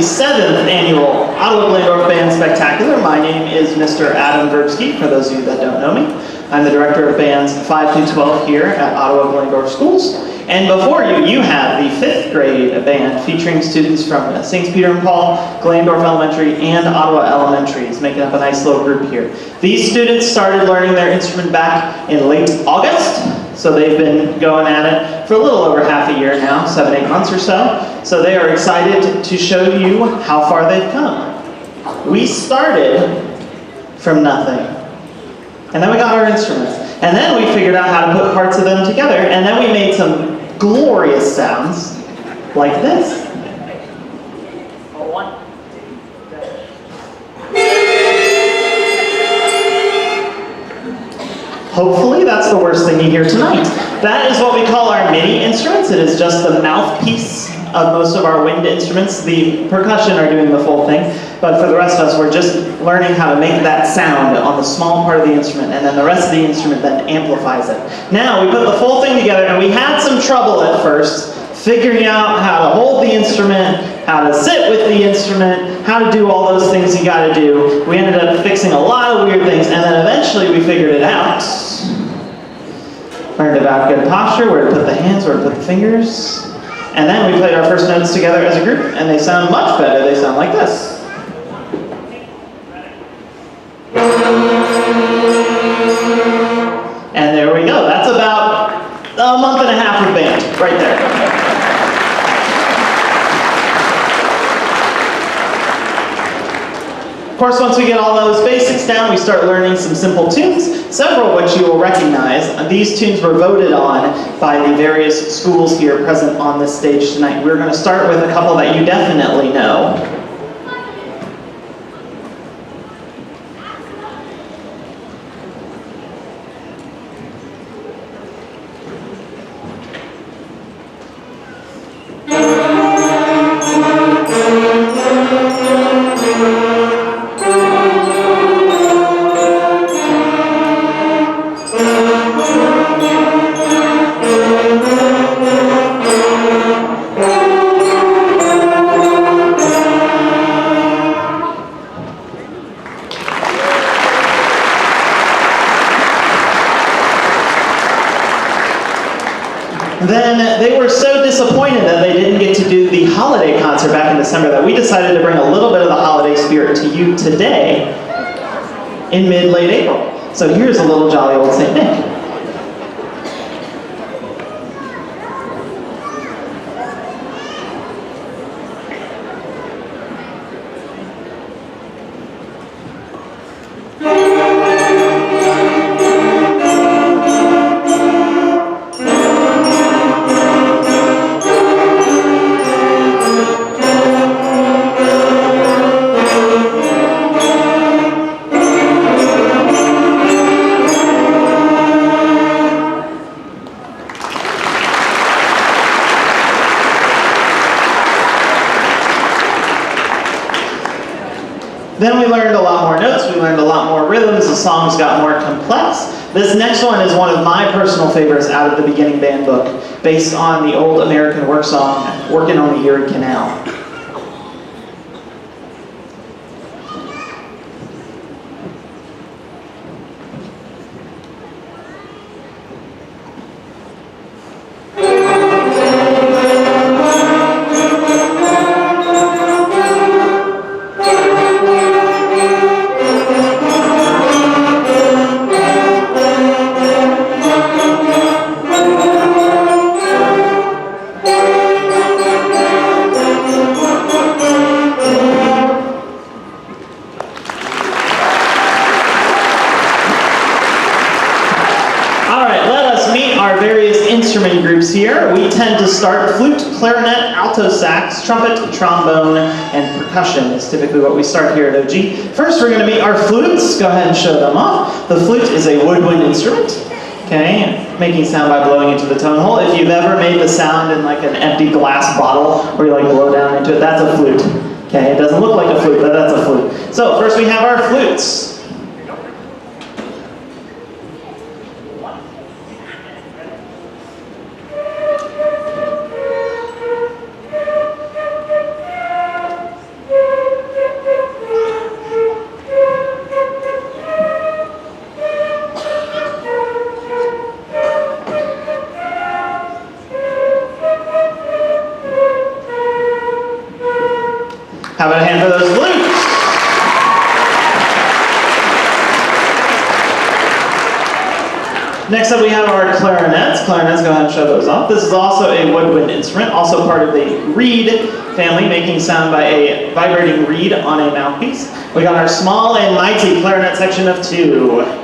7th annual Ottawa-Glandorf Band Spectacular. My name is Mr. Adam Verbsky, for those of you that don't know me. I'm the Director of Bands 5 through 12 here at Ottawa-Glandorf Schools. And before you, you have the 5th grade band featuring students from St. Peter and Paul, Glandorf Elementary, and Ottawa Elementary. It's making up a nice little group here. These students started learning their instrument back in late August. So they've been going at it for a little over half a year now, 7-8 months or so. So they are excited to show you how far they've come. We started from nothing. And then we got our instruments. And then we figured out how to put parts of them together. And then we made some glorious sounds like this. Hopefully that's the worst thing you hear tonight. That is what we call our MIDI instruments. It is just the mouthpiece of most of our wind instruments. The percussion are doing the full thing, but for the rest of us, we're just learning how to make that sound on the small part of the instrument, and then the rest of the instrument then amplifies it. Now, we put the full thing together, and we had some trouble at first figuring out how to hold the instrument, how to sit with the instrument, how to do all those things you gotta do. We ended up fixing a lot of weird things, and then eventually we figured it out. Learned about good posture, where to put the hands, where to put the fingers. And then we played our first notes together as a group, and they sound much better. They sound like this. And there we go. That's about a month and a half of band, right there. Of course, once we get all those basics down, we start learning some simple tunes, several of which you will recognize. These tunes were voted on by the various schools here present on this stage tonight. We're going to start with a couple that you definitely know. Then they were so disappointed that they didn't get to do the holiday concert back in December that we decided to bring a little bit of the holiday spirit to you today in mid-late April. So here's a little jolly old St. Nick. Then we learned a lot more notes, we learned a lot more rhythms, the songs got more complex. This next one is one of my personal favorites out of the beginning band book, based on the old American work song, Working on the Erie Canal. Instrument groups here. We tend to start flute, clarinet, alto sax, trumpet, trombone, and percussion is typically what we start here at OG. First, we're going to meet our flutes. Go ahead and show them off. The flute is a woodwind instrument, okay, making sound by blowing into the tone hole. If you've ever made the sound in like an empty glass bottle where you like blow down into it, that's a flute. Okay, it doesn't look like a flute, but that's a flute. So first we have our flutes. Next up we have our clarinets. Clarinets, go ahead and show those off. This is also a woodwind instrument, also part of the reed family, making sound by a vibrating reed on a mouthpiece. We got our small and mighty clarinet section of 2.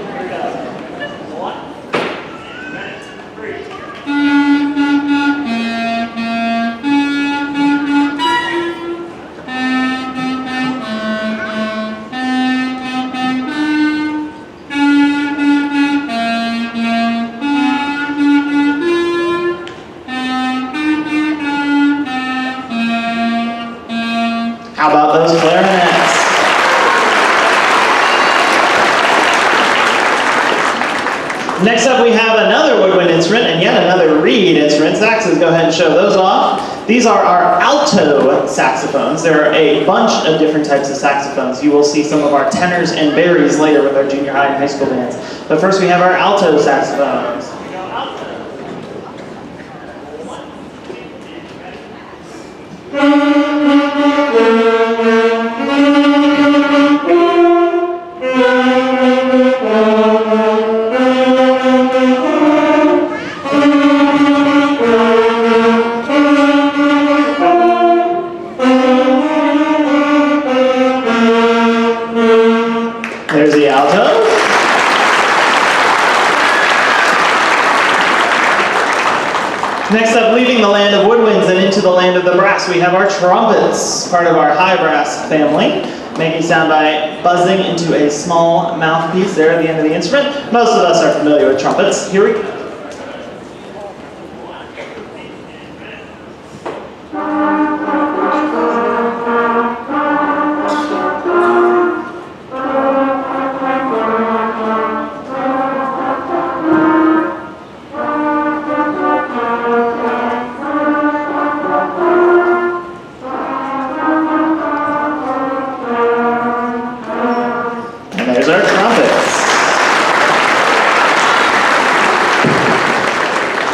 How about those clarinets? Next up we have another woodwind instrument and yet another reed instrument. Saxes, go ahead and show those off. These are our alto saxophones. There are a bunch of different types of saxophones. You will see some of our tenors and baries later with our junior high and high school bands. But first we have our alto saxophones. There's the alto. Next up, leaving the land of woodwinds and into the land of the brass, we have our trumpets, part of our high brass family, making sound by buzzing into a small mouthpiece there at the end of the instrument. Most of us are familiar with trumpets. Here we go. There's our trumpets.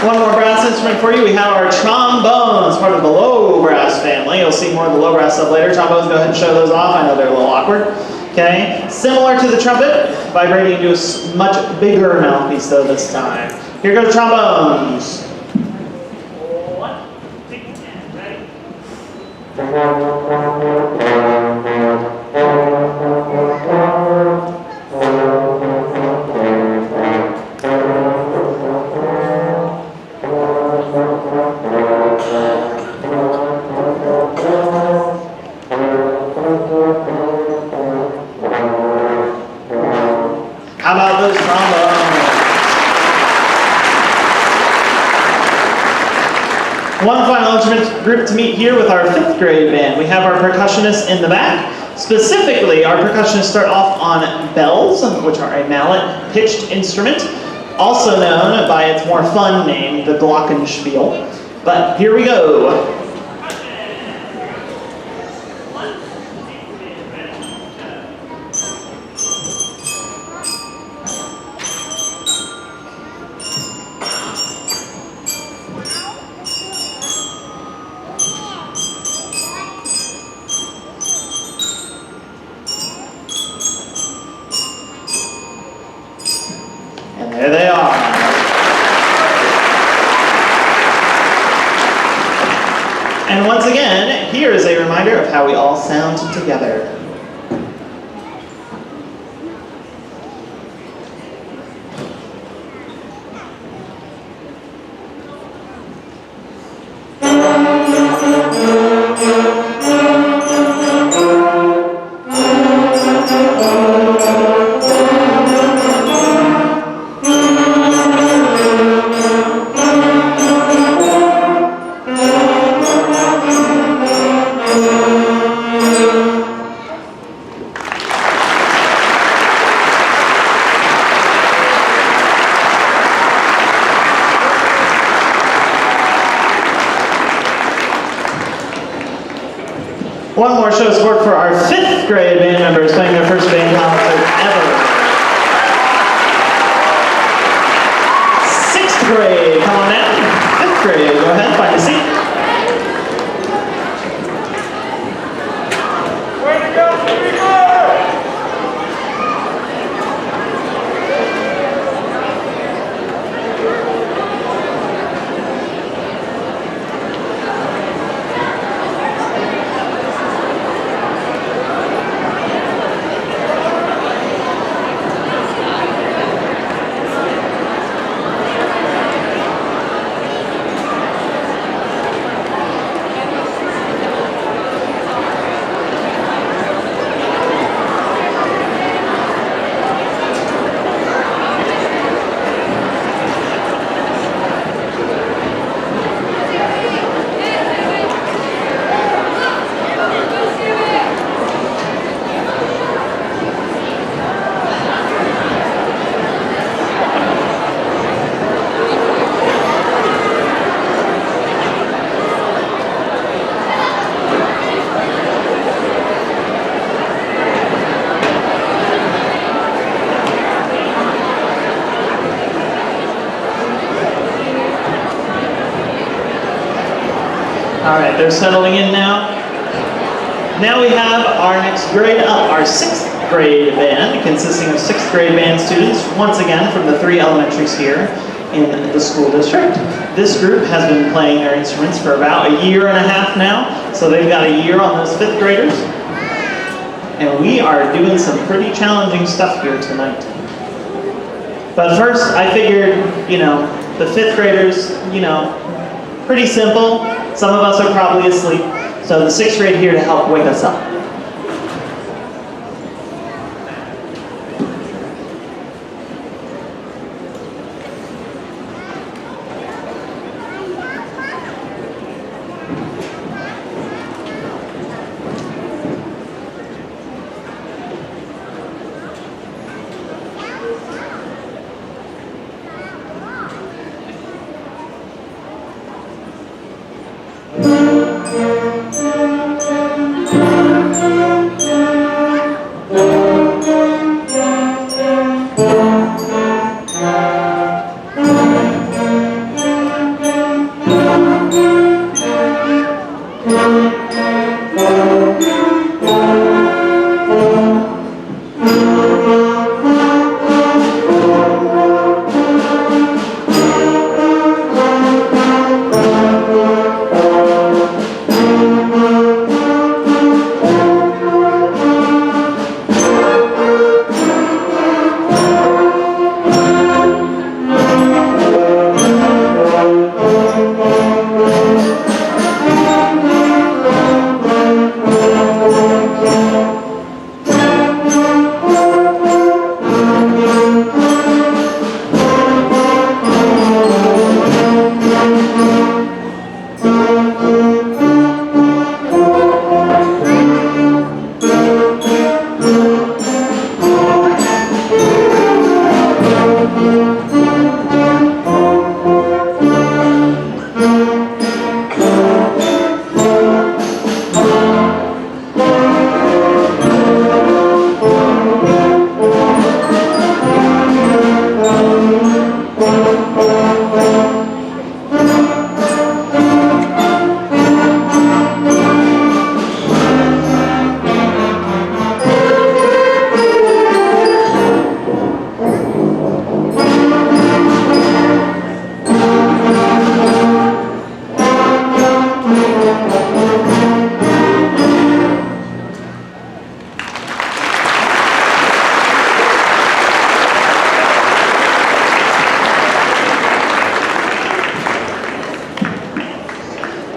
One more brass instrument for you. We have our trombones, part of the low brass family. You'll see more of the low brass stuff later. Trombones, go ahead and show those off. I know they're a little awkward. Okay, similar to the trumpet, vibrating into a much bigger mouthpiece though this time. Here go the trombones. 1, 2, and ready. How about those trombones? One final instrument group to meet here with our 5th grade band. We have our percussionists in the back. Specifically, our percussionists start off on bells, which are a mallet-pitched instrument, also known by its more fun name, the glockenspiel. But here we go. And there they are. And once again, here is a reminder of how we all sound together. One more show of support for our 5th grade band members playing their first band concert ever. 6th grade, come on down. 5th grade, go ahead, find a seat. Way to go, Regal! All right, they're settling in now. Now we have our next grade up, our 6th grade band, consisting of 6th grade band students, once again from the 3 elementaries here in the school district. This group has been playing their instruments for about a year and a half now, so they've got a year on those 5th graders. And we are doing some pretty challenging stuff here tonight. But first, I figured, the 5th graders, pretty simple. Some of us are probably asleep. So the 6th grade here to help wake us up.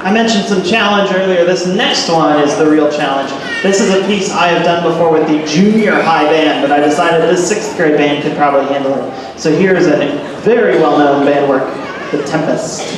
I mentioned some challenge earlier. This next one is the real challenge. This is a piece I have done before with the junior high band, but I decided this 6th grade band could probably handle it. So here's a very well-known band work, the Tempest.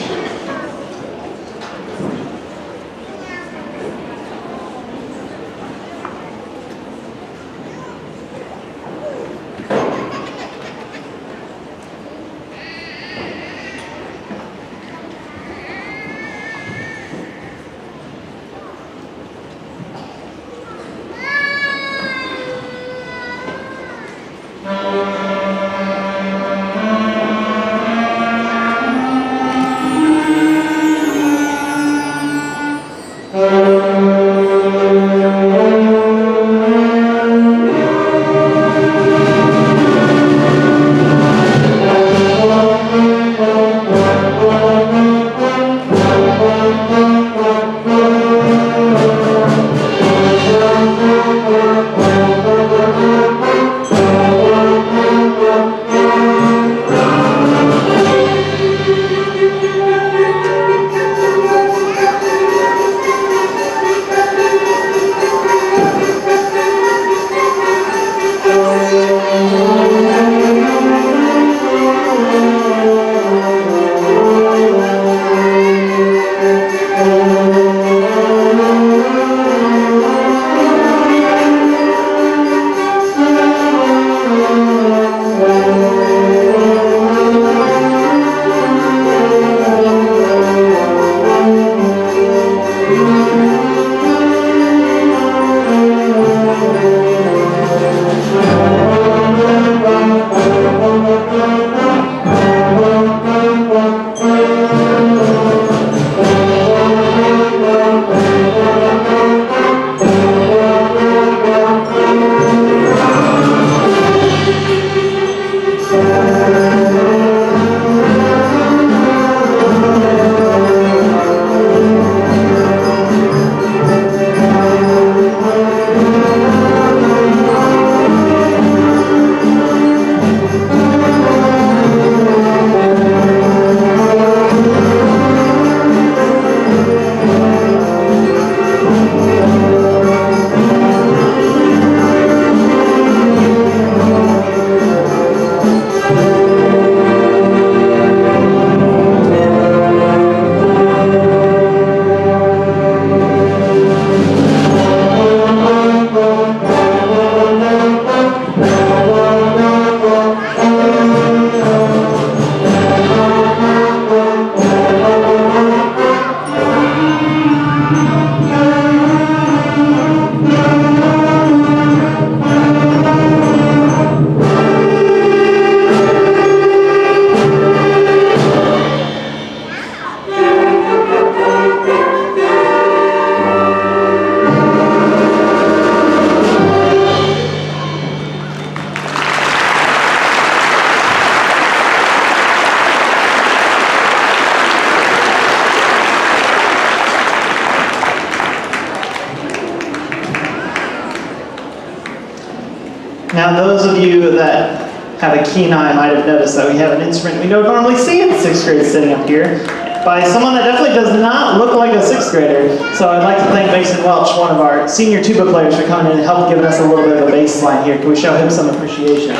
Now, those of you that have a keen eye might have noticed that we have an instrument we don't normally see in 6th grade sitting up here by someone that definitely does not look like a 6th grader. So I'd like to thank Mason Welch, one of our senior tuba players, for coming in and helping giving us a little bit of a bass line here. Can we show him some appreciation?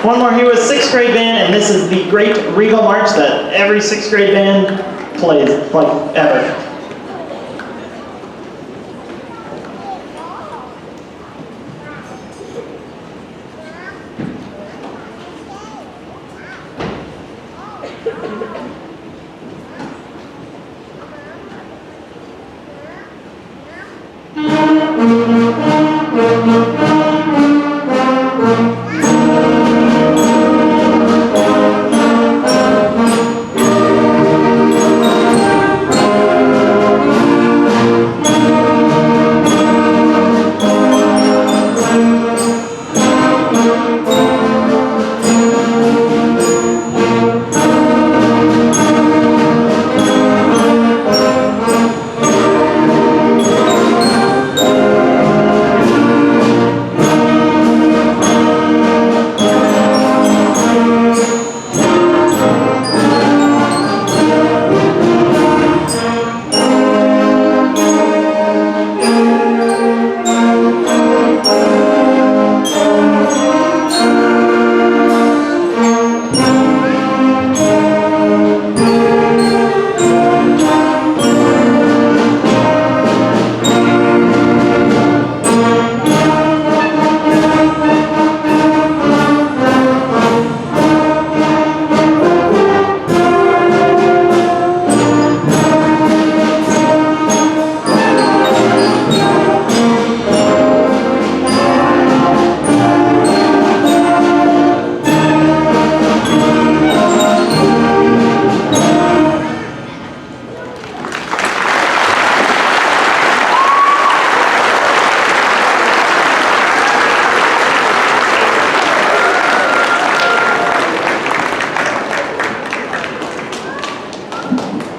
One more here with 6th grade band, and this is the great Regal march that every 6th grade band plays, like ever.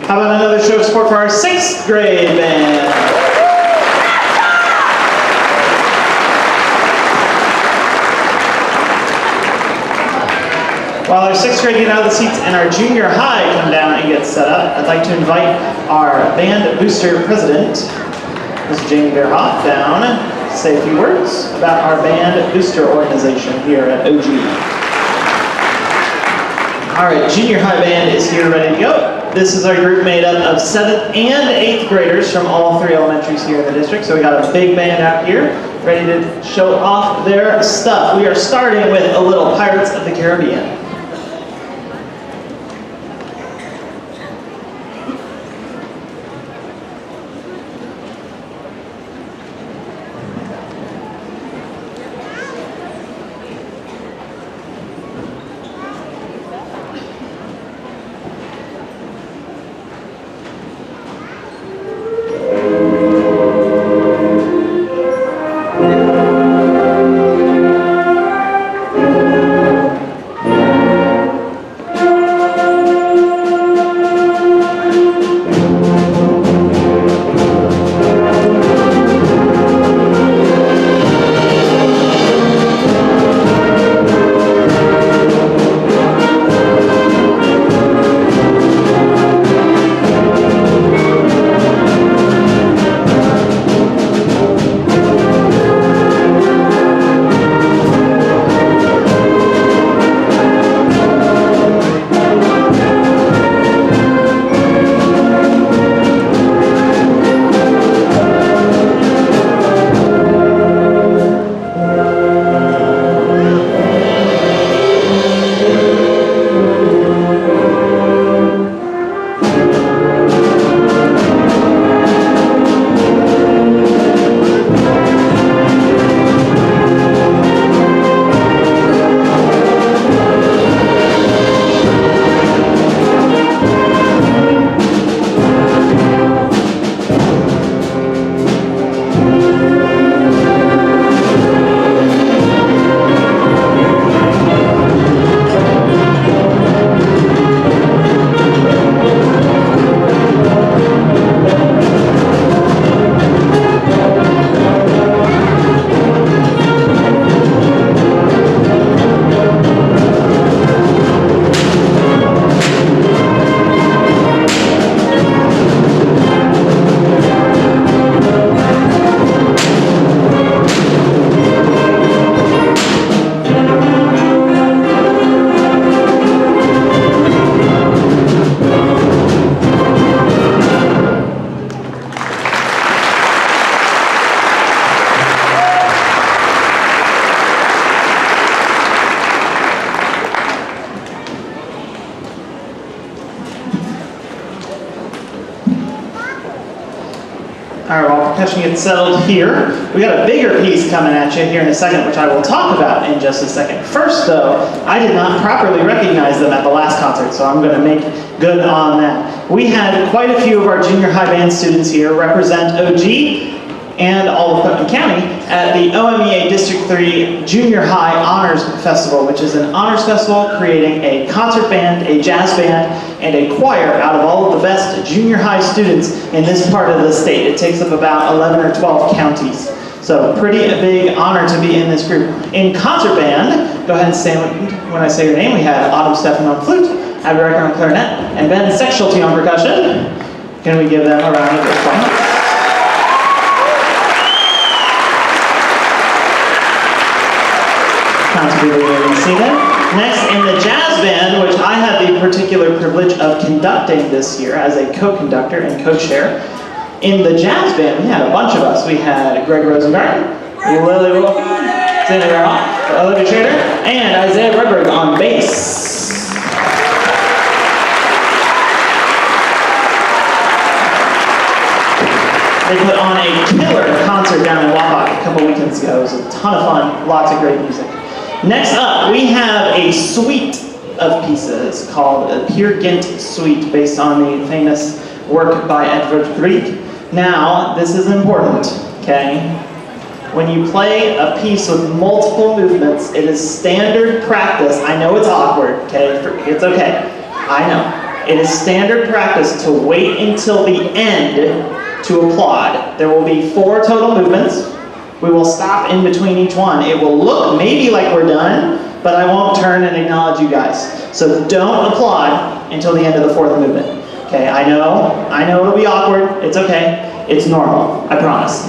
How about another show of support for our 6th grade band? While our 6th grade get out of the seats and our junior high come down and get set up, I'd like to invite our band booster president, Ms. Jamie Verhoff, down to say a few words about our band booster organization here at OG. All right, junior high band is here ready to go. This is our group made up of 7th and 8th graders from all 3 elementaries here in the district. So we got a big band out here ready to show off their stuff. We are starting with a little Pirates of the Caribbean. All right, while percussion gets settled here, we got a bigger piece coming at you here in a second, which I will talk about in just a second. First, though, I did not properly recognize them at the last concert, so I'm going to make good on that. We had quite a few of our junior high band students here represent OG and all of Putnam County at the OMEA District 3 Junior High Honors Festival, which is an honors festival creating a concert band, a jazz band, and a choir out of all of the best junior high students in this part of the state. It takes up about 11 or 12 counties. So pretty big honor to be in this group. In concert band, go ahead and stand when I say your name. We had Autumn Stefan on flute, Abby Riker on clarinet, and Ben Sexualty on percussion. Can we give them a round of applause? Next, in the jazz band, which I had the particular privilege of conducting this year as a co-conductor and co-chair, in the jazz band, we had a bunch of us. We had Greg Rosengarten, Lily Wilson, Sandy Rahal, Olivia Trader, and Isaiah Redberg on bass. They put on a killer concert down in Wapak a couple weekends ago. It was a ton of fun, lots of great music. Next up, we have a suite of pieces called a Peer Gynt Suite, based on the famous work by Edvard Grieg. Now, this is important, okay? When you play a piece with multiple movements, it is standard practice. I know it's awkward, okay? It's okay. I know. It is standard practice to wait until the end to applaud. There will be 4 total movements. We will stop in between each one. It will look maybe like we're done, but I won't turn and acknowledge you guys. So don't applaud until the end of the 4th movement. Okay, I know it'll be awkward. It's okay. It's normal, I promise.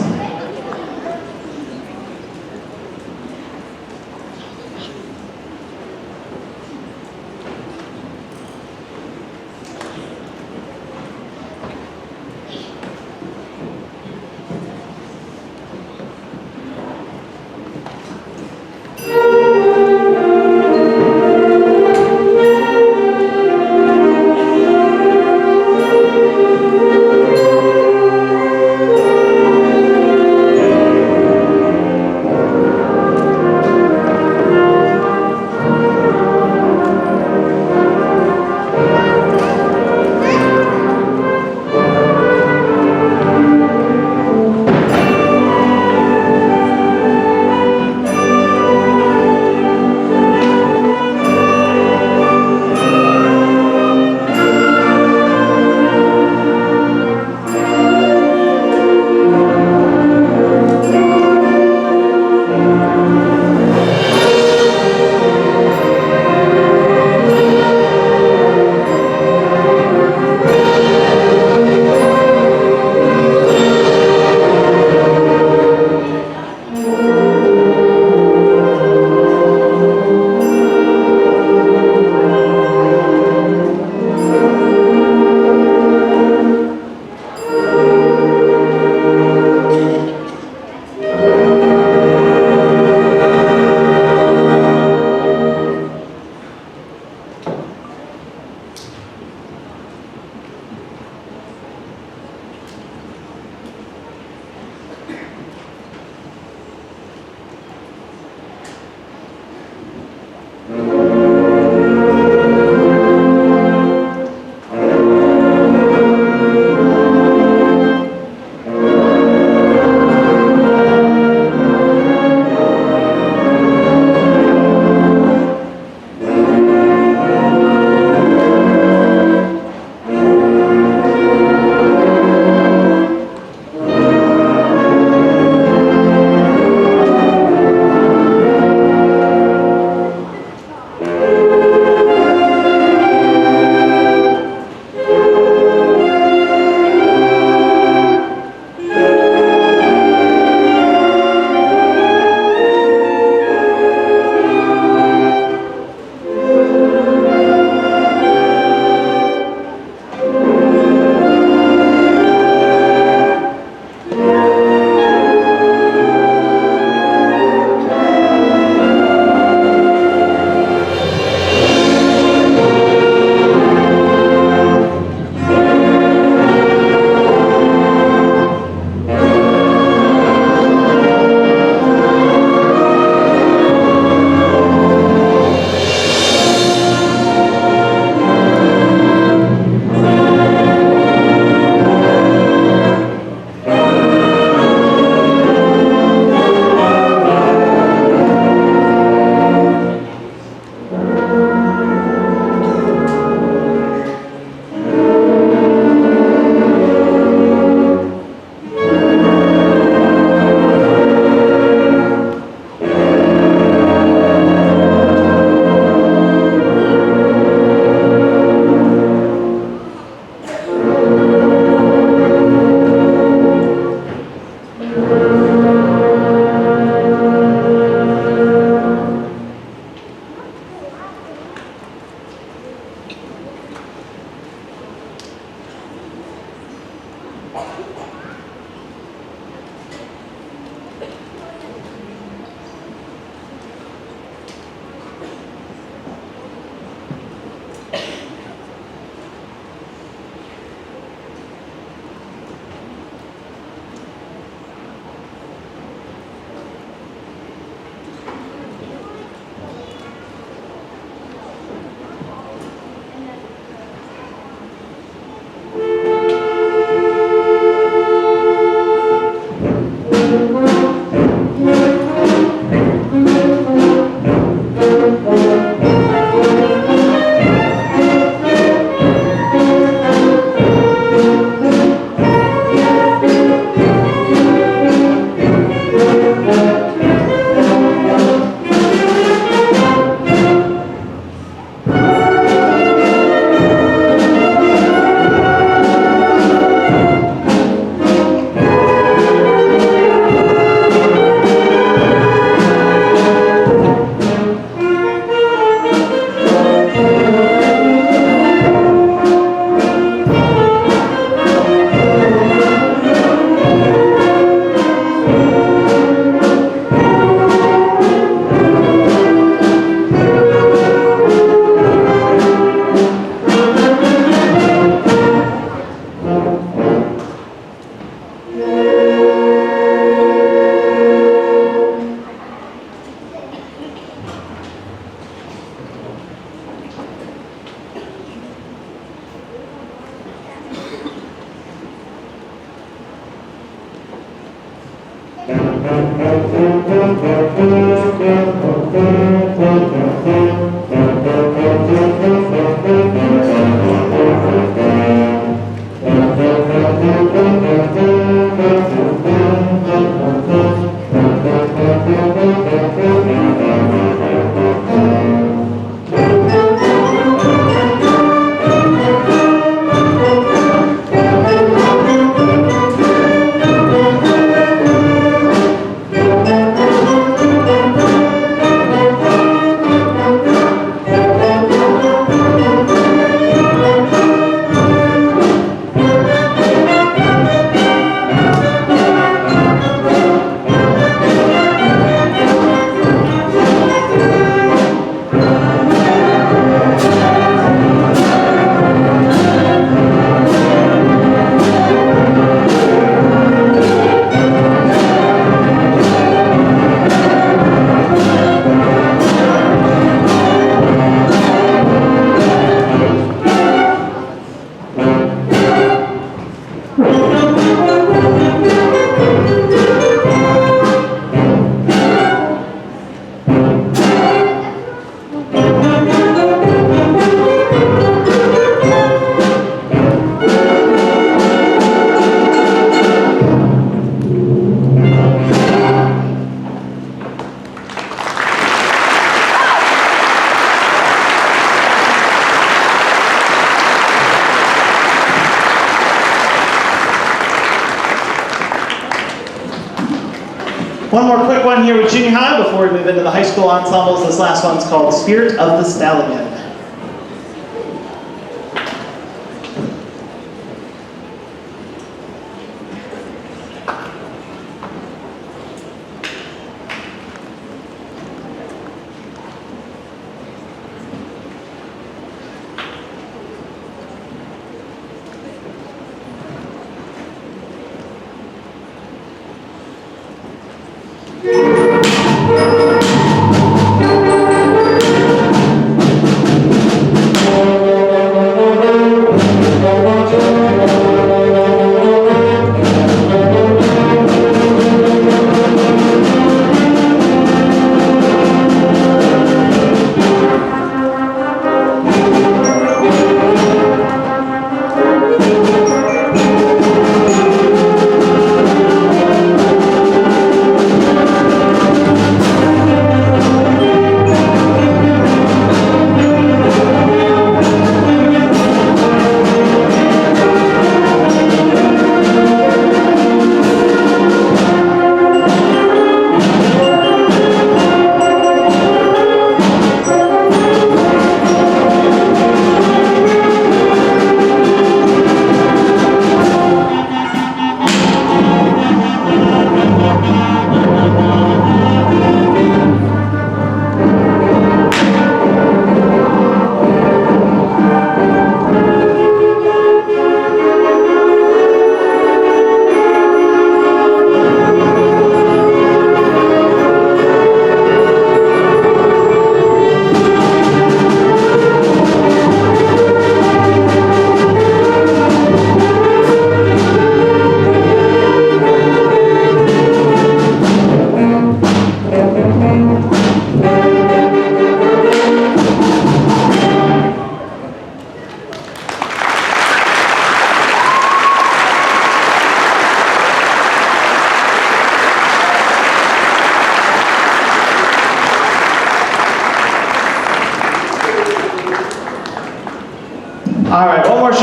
One more quick one here with junior high before we move into the high school ensembles. This last one's called Spirit of the Stallion.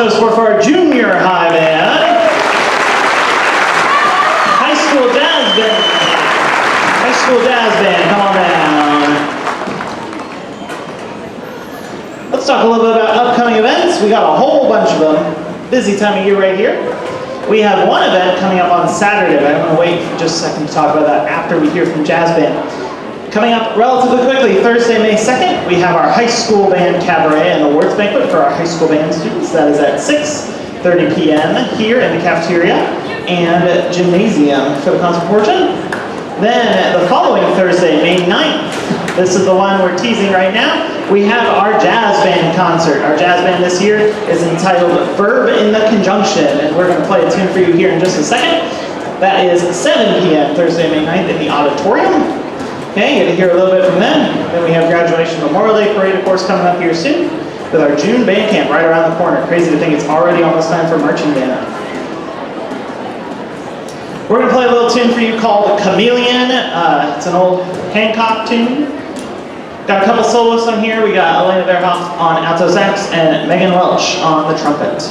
show support for our junior high band. High school jazz band. High school jazz band, come on down. Let's talk a little bit about upcoming events. We got a whole bunch of them. Busy time of year right here. We have one event coming up on Saturday, but I'm going to wait for just a second to talk about that after we hear from jazz band. Coming up relatively quickly, Thursday, May 2nd, we have our high school band cabaret and awards banquet for our high school band students. That is at 6:30 p.m. here in the cafeteria and gymnasium for the concert portion. Then the following Thursday, May 9th, this is the one we're teasing right now, we have our jazz band concert. Our jazz band this year is entitled Verb in the Conjunction, and we're going to play a tune for you here in just a second. That is 7 p.m. Thursday, May 9th in the auditorium. Okay, get to hear a little bit from them. Then we have graduation Memorial Day parade, of course, coming up here soon with our June band camp right around the corner. Crazy to think it's already almost time for marching band. We're going to play a little tune for you called Chameleon. It's an old Hancock tune. Got a couple soloists on here. We got Elena Verhoff on alto sax and Megan Welch on the trumpet.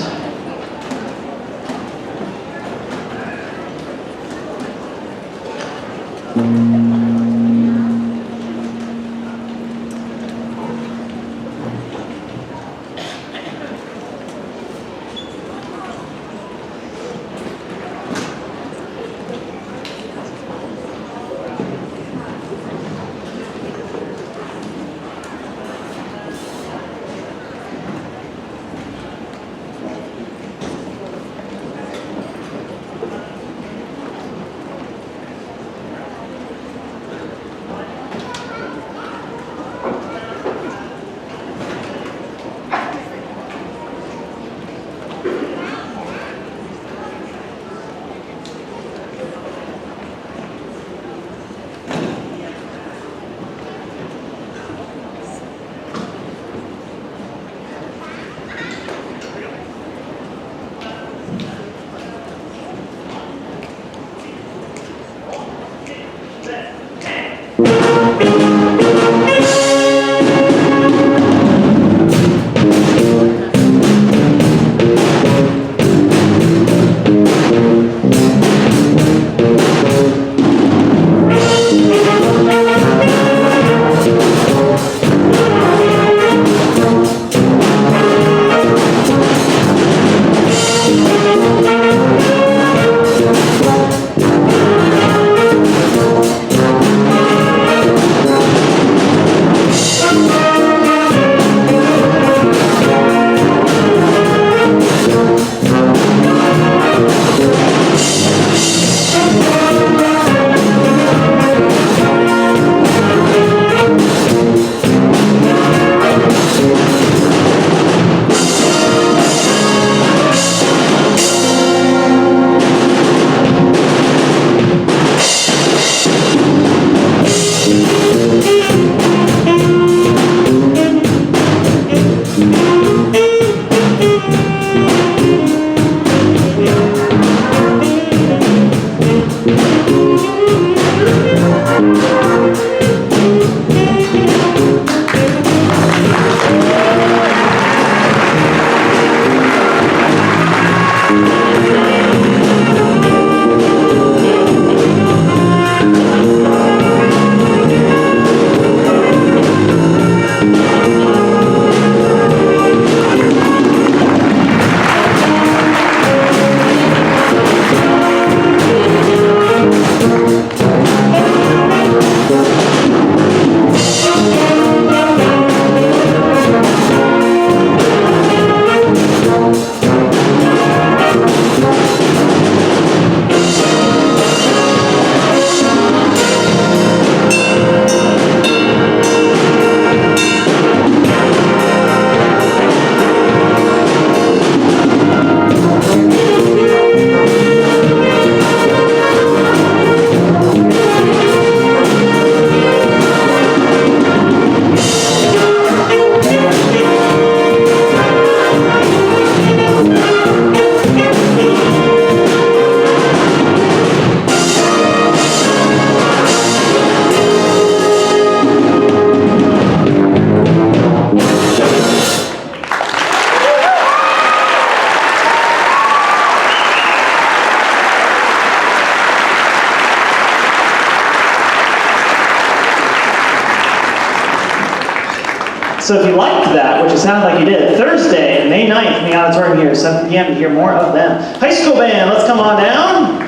So if you liked that, which it sounded like you did, Thursday, May 9th in the auditorium here, 7 p.m. to hear more of them. High school band, let's come on down.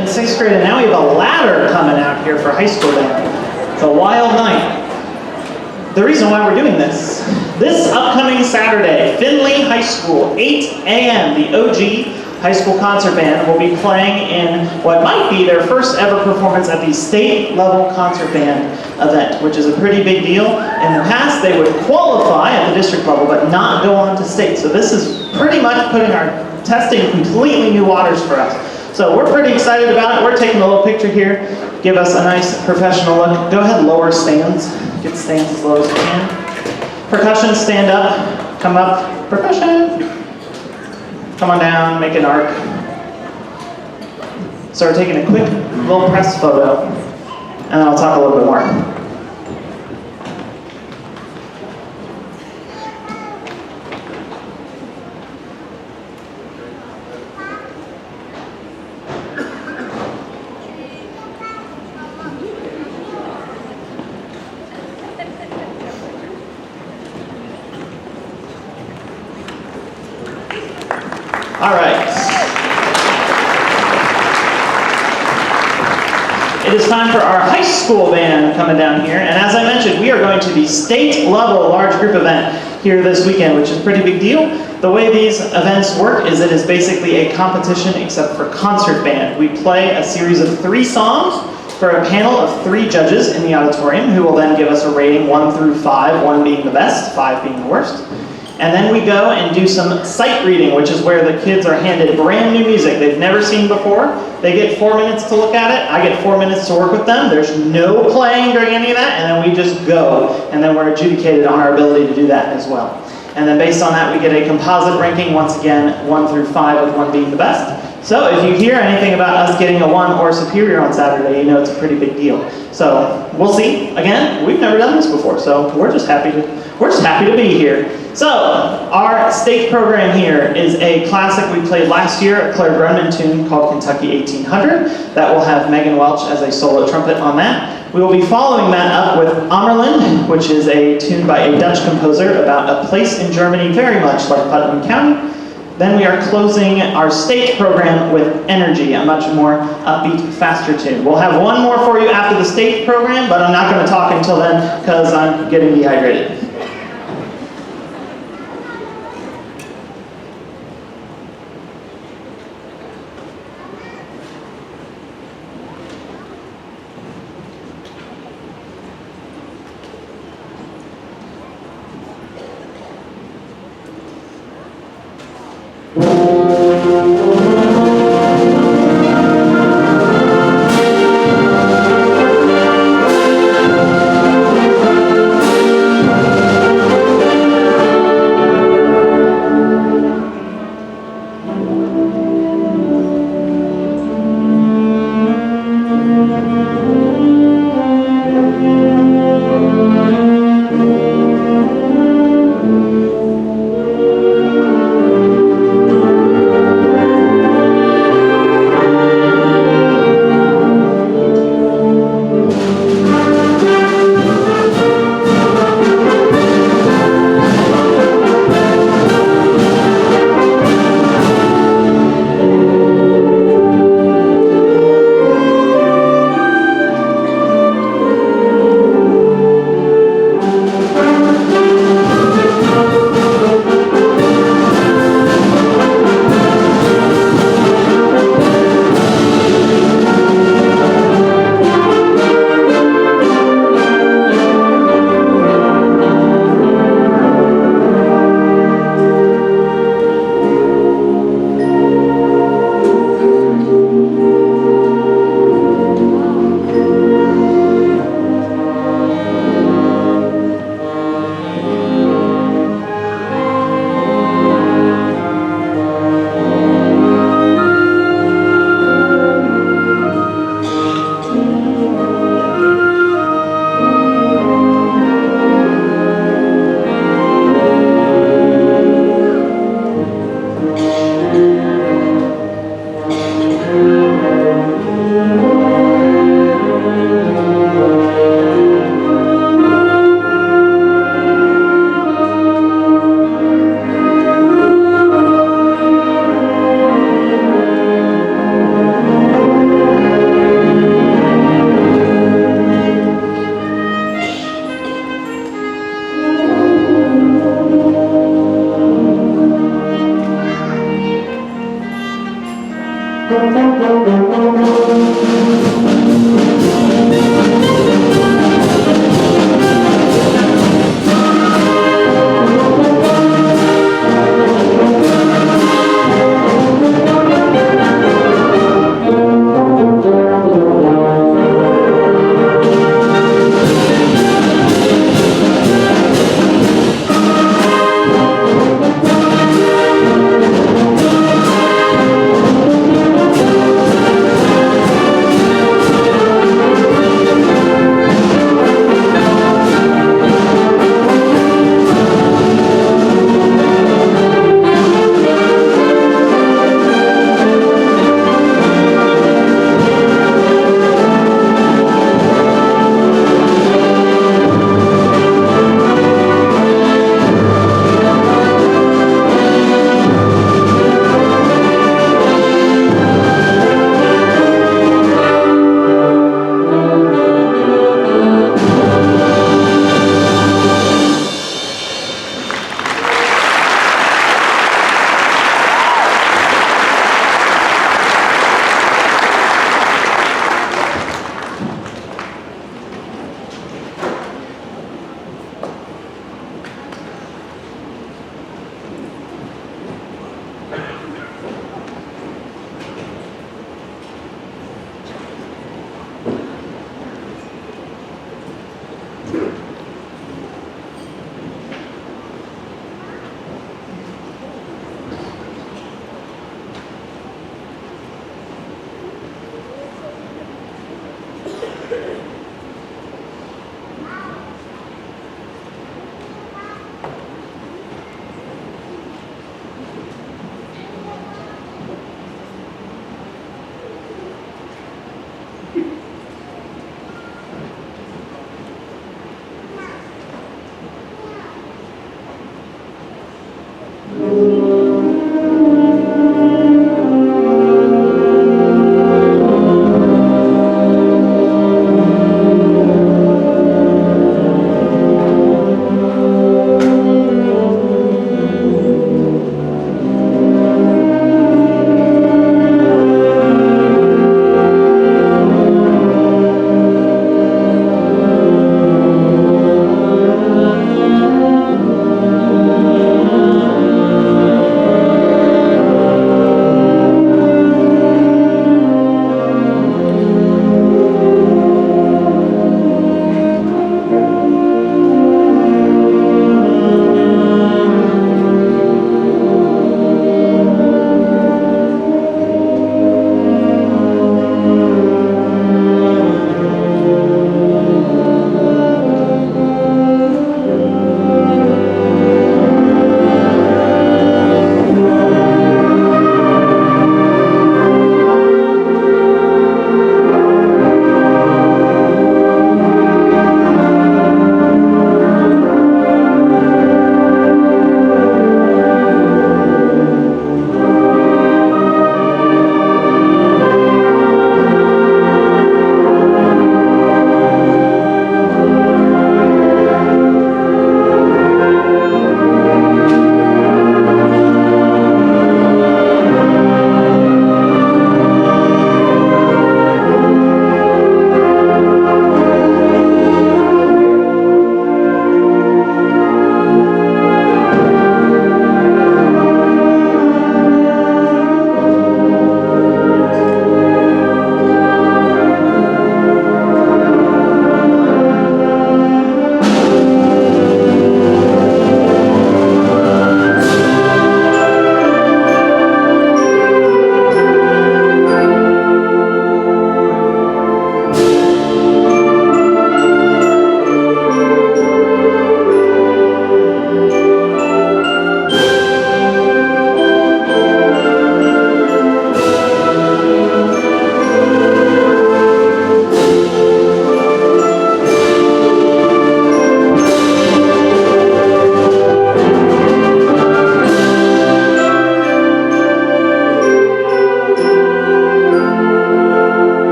In 6th grade, and now we have a ladder coming out here for high school band. It's a wild night. The reason why we're doing this upcoming Saturday, Findlay High School, 8 a.m., the OG high school concert band will be playing in what might be their first ever performance at the state level concert band event, which is a pretty big deal. In the past, they would qualify at the district level, but not go on to state. So this is pretty much putting our testing in completely new waters for us. So we're pretty excited about it. We're taking a little picture here. Give us a nice professional look. Go ahead, lower stands. Get the stands as low as you can. Percussion, stand up, come up. Percussion. Come on down, make an arc. So we're taking a quick little press photo, and then I'll talk a little bit more. All right. It is time for our high school band coming down here. And as I mentioned, we are going to the state level large group event here this weekend, which is a pretty big deal. The way these events work is it is basically a competition except for concert band. We play a series of 3 songs for a panel of 3 judges in the auditorium who will then give us a rating 1 through 5, 1 being the best, 5 being the worst. And then we go and do some sight reading, which is where the kids are handed brand new music they've never seen before. They get 4 minutes to look at it. I get 4 minutes to work with them. There's no playing during any of that, and then we just go. And then we're adjudicated on our ability to do that as well. And then based on that, we get a composite ranking, once again, 1 through 5, with 1 being the best. So if you hear anything about us getting a 1 or superior on Saturday, you know it's a pretty big deal. So we'll see. Again, we've never done this before, so we're just happy to be here. So our state program here is a classic we played last year, a Claire Grunman tune called Kentucky 1800. That will have Megan Welch as a solo trumpet on that. We will be following that up with Amerland, which is a tune by a Dutch composer about a place in Germany very much like Putnam County. Then we are closing our state program with Energy, a much more upbeat, faster tune. We'll have 1 more for you after the state program, but I'm not going to talk until then because I'm getting dehydrated.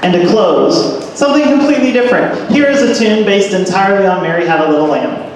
And to close, something completely different. Here is a tune based entirely on Mary Had a Little Lamb.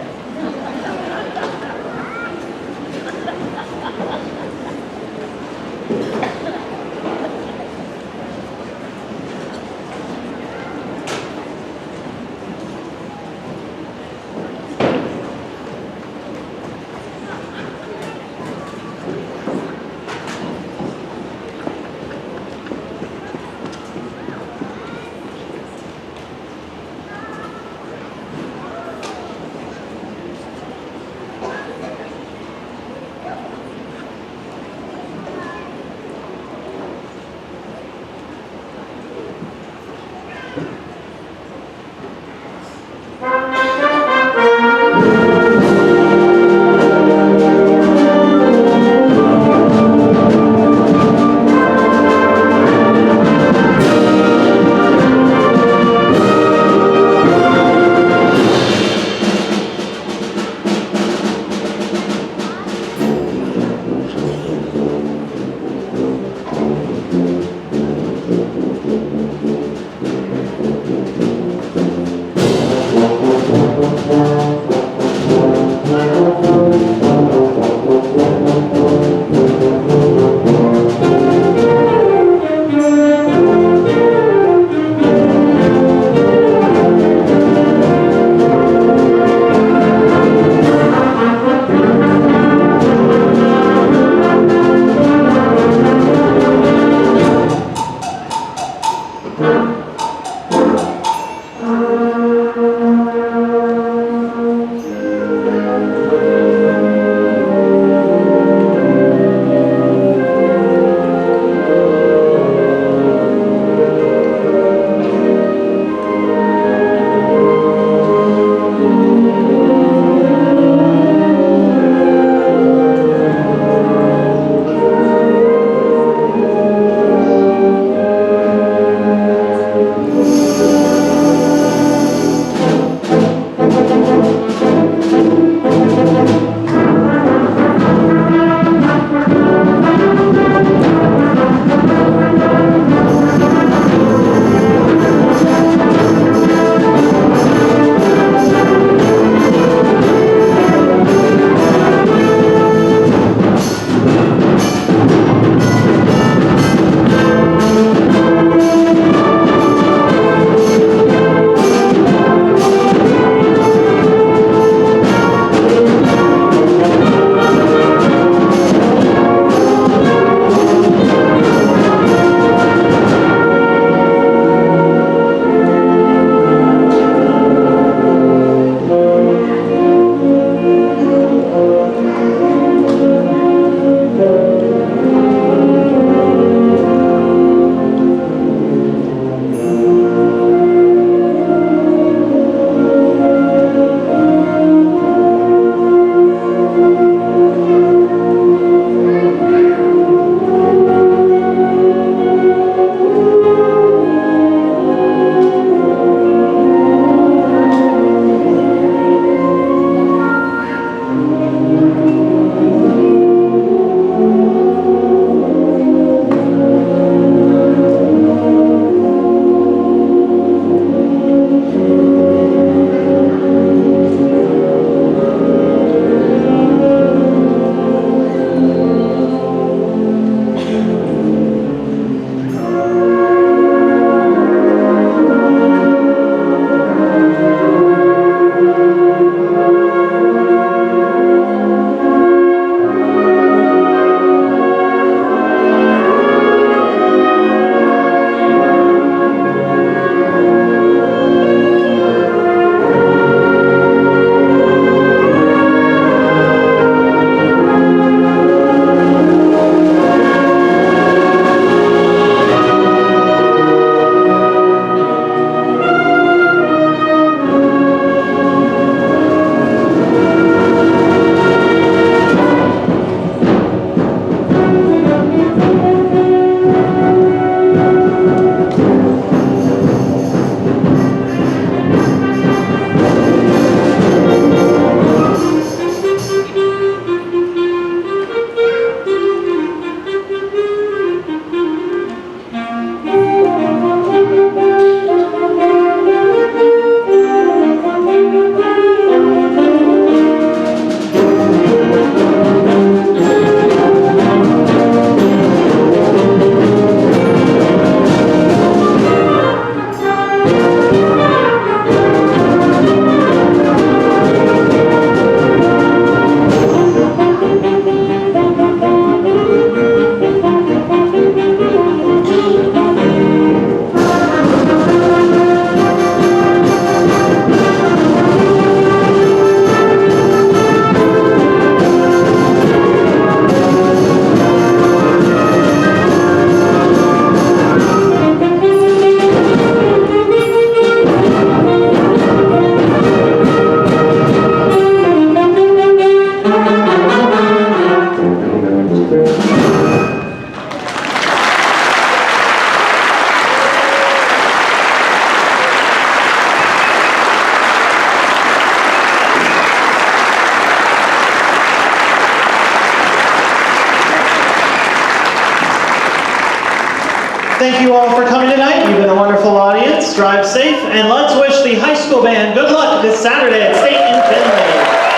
Thank you all for coming tonight. You've been a wonderful audience. Drive safe, and let's wish the high school band good luck this Saturday at State in Finley.